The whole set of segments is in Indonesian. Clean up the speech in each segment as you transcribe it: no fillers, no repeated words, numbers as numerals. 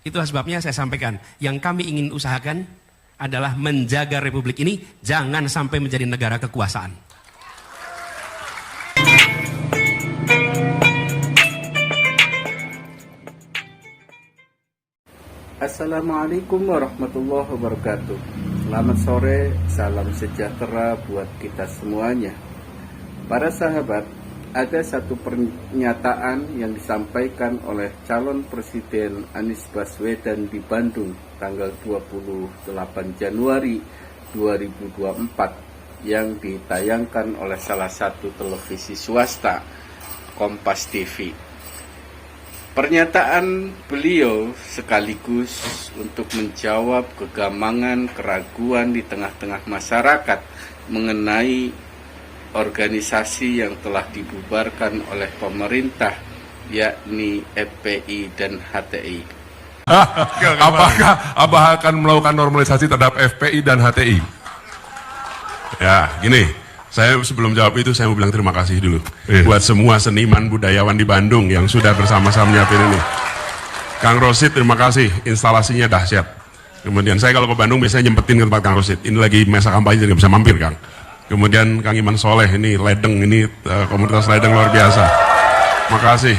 Itulah sebabnya saya sampaikan, yang kami ingin usahakan adalah menjaga Republik ini jangan sampai menjadi negara kekuasaan. Assalamualaikum warahmatullahi wabarakatuh. Selamat sore, salam sejahtera buat kita semuanya. Para sahabat, ada satu pernyataan yang disampaikan oleh calon Presiden Anies Baswedan di Bandung tanggal 28 Januari 2024 yang ditayangkan oleh salah satu televisi swasta, Kompas TV. Pernyataan beliau sekaligus untuk menjawab kegamangan, keraguan di tengah-tengah masyarakat mengenai organisasi yang telah dibubarkan oleh pemerintah, yakni FPI dan HTI. Apakah Abah akan melakukan normalisasi terhadap FPI dan HTI? Ya, gini, saya sebelum jawab itu saya mau bilang terima kasih dulu buat semua seniman budayawan di Bandung yang sudah bersama-sama menyiapin ini. Kang Rosid, terima kasih, instalasinya dahsyat. Kemudian saya kalau ke Bandung biasanya nyempetin ke tempat Kang Rosid. Ini lagi masa kampanye jadi nggak bisa mampir, Kang. Kemudian Kang Iman Soleh, ini ledeng, ini komunitas ledeng luar biasa. Makasih.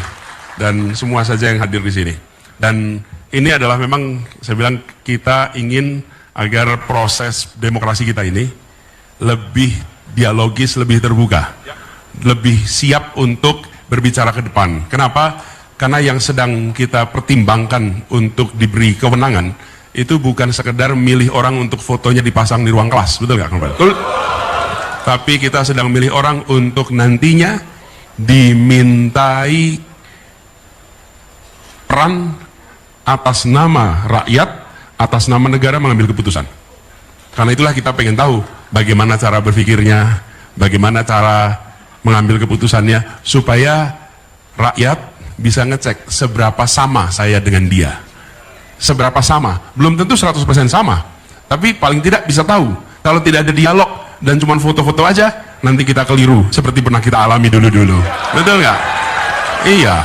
Dan semua saja yang hadir di sini. Dan ini adalah memang, saya bilang, kita ingin agar proses demokrasi kita ini lebih dialogis, lebih terbuka, lebih siap untuk berbicara ke depan. Kenapa? Karena yang sedang kita pertimbangkan untuk diberi kewenangan, itu bukan sekedar milih orang untuk fotonya dipasang di ruang kelas, betul nggak, Kang? Betul. Tapi kita sedang memilih orang untuk nantinya dimintai peran atas nama rakyat, atas nama negara mengambil keputusan. Karena itulah kita pengen tahu bagaimana cara berpikirnya, bagaimana cara mengambil keputusannya, supaya rakyat bisa ngecek seberapa sama saya dengan dia. Seberapa sama, belum tentu 100% sama, tapi paling tidak bisa tahu. Kalau tidak ada dialog dan cuma foto-foto aja, nanti kita keliru seperti pernah kita alami dulu-dulu. Betul nggak? Iya.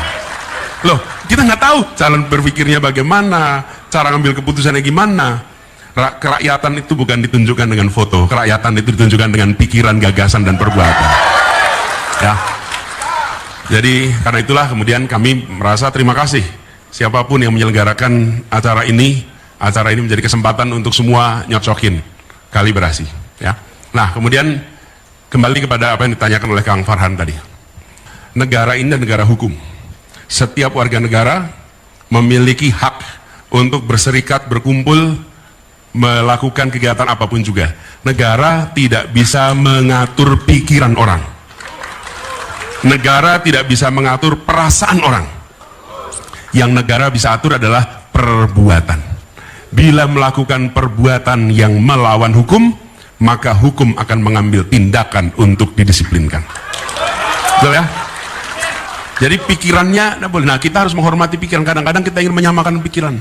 Loh, kita nggak tahu cara berpikirnya bagaimana, cara ngambil keputusannya gimana. Kerakyatan itu bukan ditunjukkan dengan foto, kerakyatan itu ditunjukkan dengan pikiran, gagasan, dan perbuatan. Ya. Jadi karena itulah kemudian kami merasa terima kasih siapapun yang menyelenggarakan acara ini menjadi kesempatan untuk semua nyocokin kalibrasi. Ya. Nah, kemudian kembali kepada apa yang ditanyakan oleh Kang Farhan tadi. Negara ini adalah negara hukum. Setiap warga negara memiliki hak untuk berserikat, berkumpul, melakukan kegiatan apapun juga. Negara tidak bisa mengatur pikiran orang. Negara tidak bisa mengatur perasaan orang. Yang negara bisa atur adalah perbuatan. Bila melakukan perbuatan yang melawan hukum, maka hukum akan mengambil tindakan untuk didisiplinkan. Betul ya? Jadi pikirannya, nah boleh. Nah, kita harus menghormati pikiran. Kadang-kadang kita ingin menyamakan pikiran.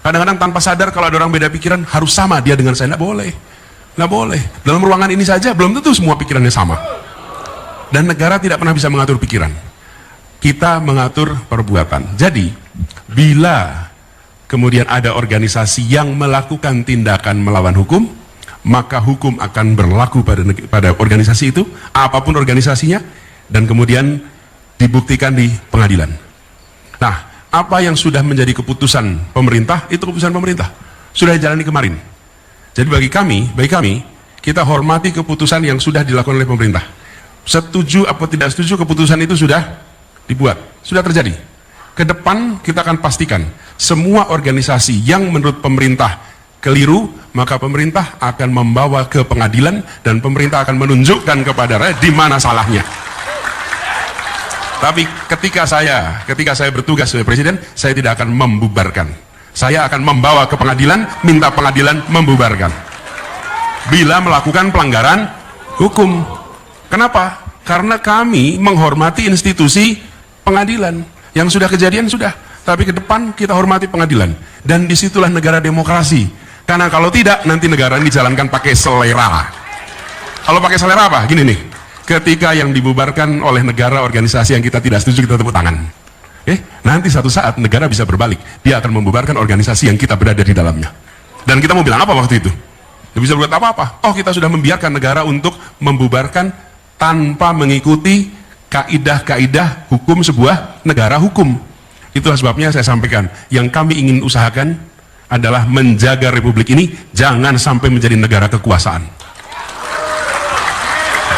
Kadang-kadang tanpa sadar kalau ada orang beda pikiran, harus sama dia dengan saya. Nggak boleh. Nggak boleh. Dalam ruangan ini saja, belum tentu semua pikirannya sama. Dan negara tidak pernah bisa mengatur pikiran. Kita mengatur perbuatan. Jadi, bila kemudian ada organisasi yang melakukan tindakan melawan hukum, maka hukum akan berlaku pada organisasi itu, apapun organisasinya, dan kemudian dibuktikan di pengadilan. Nah, apa yang sudah menjadi keputusan pemerintah, itu keputusan pemerintah. Sudah dijalani kemarin. Jadi bagi kami, kita hormati keputusan yang sudah dilakukan oleh pemerintah. Setuju atau tidak setuju, keputusan itu sudah dibuat, sudah terjadi. Ke depan kita akan pastikan, semua organisasi yang menurut pemerintah keliru, maka pemerintah akan membawa ke pengadilan dan pemerintah akan menunjukkan kepada rakyat di mana salahnya. Tapi ketika saya bertugas sebagai presiden, saya tidak akan membubarkan. Saya akan membawa ke pengadilan, minta pengadilan membubarkan. Bila melakukan pelanggaran hukum. Kenapa? Karena kami menghormati institusi pengadilan. Yang sudah kejadian sudah. Tapi ke depan kita hormati pengadilan. Dan disitulah negara demokrasi. Karena kalau tidak, nanti negara ini dijalankan pakai selera. Kalau pakai selera apa? Gini nih. Ketika yang dibubarkan oleh negara, organisasi yang kita tidak setuju, kita tepuk tangan. Nanti satu saat negara bisa berbalik, dia akan membubarkan organisasi yang kita berada di dalamnya. Dan kita mau bilang apa waktu itu? Dia bisa berbuat apa-apa. Oh, kita sudah membiarkan negara untuk membubarkan tanpa mengikuti kaidah-kaidah hukum sebuah negara hukum. Itulah sebabnya saya sampaikan, yang kami ingin usahakan adalah menjaga republik ini jangan sampai menjadi negara kekuasaan,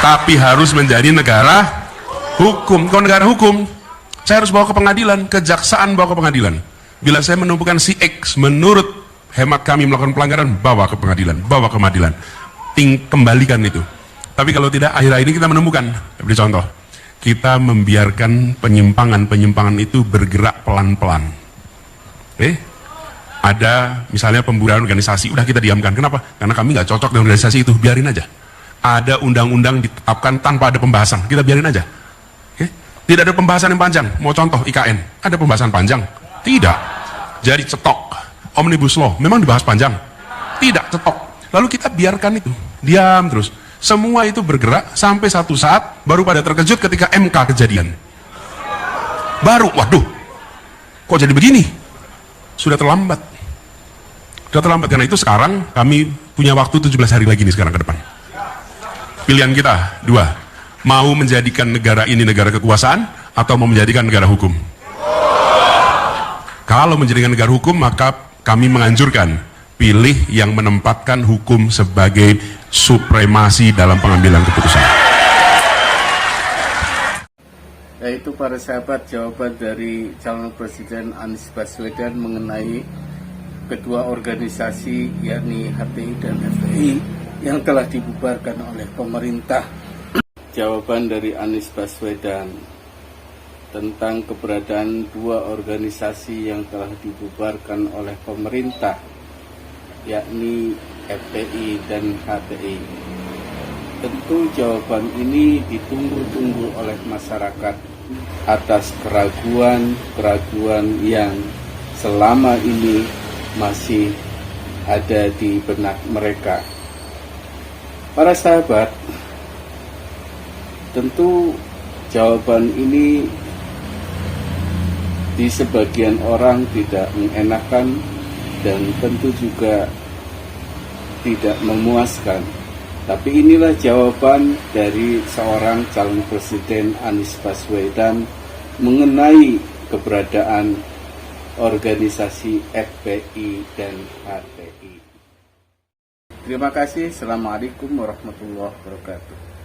tapi harus menjadi negara hukum. Kalau negara hukum, saya harus bawa ke pengadilan, kejaksaan bawa ke pengadilan. Bila saya menemukan si X menurut hemat kami melakukan pelanggaran, bawa ke pengadilan, bawa ke pengadilan, kembalikan itu. Tapi kalau tidak, akhir-akhir ini kita menemukan, beri contoh, kita membiarkan penyimpangan itu bergerak pelan-pelan. Ada misalnya pembubaran organisasi, udah kita diamkan. Kenapa? Karena kami nggak cocok dengan organisasi itu, biarin aja. Ada undang-undang ditetapkan tanpa ada pembahasan, kita biarin aja. Tidak ada pembahasan yang panjang. Mau contoh IKN, ada pembahasan panjang? Tidak. Jadi cetok. Omnibus Law, memang dibahas panjang? Tidak, cetok. Lalu kita biarkan itu, diam terus. Semua itu bergerak sampai satu saat baru pada terkejut ketika MK kejadian. Baru, waduh, kok jadi begini? Sudah terlambat. Sudah terlambat, karena itu sekarang kami punya waktu 17 hari lagi nih sekarang ke depan. Pilihan kita dua, mau menjadikan negara ini negara kekuasaan atau mau menjadikan negara hukum. Kalau menjadikan negara hukum, maka kami menganjurkan pilih yang menempatkan hukum sebagai supremasi dalam pengambilan keputusan. Yaitu para sahabat, jawaban dari calon presiden Anies Baswedan mengenai kedua organisasi yakni HTI dan FPI yang telah dibubarkan oleh pemerintah. Jawaban dari Anies Baswedan tentang keberadaan dua organisasi yang telah dibubarkan oleh pemerintah yakni FPI dan HTI. Tentu jawaban ini ditunggu-tunggu oleh masyarakat atas keraguan-keraguan yang selama ini masih ada di benak mereka. Para sahabat, tentu jawaban ini di sebagian orang tidak mengenakan dan tentu juga tidak memuaskan. Tapi inilah jawaban dari seorang calon presiden Anies Baswedan mengenai keberadaan organisasi FPI dan HTI. Terima kasih. Assalamualaikum warahmatullahi wabarakatuh.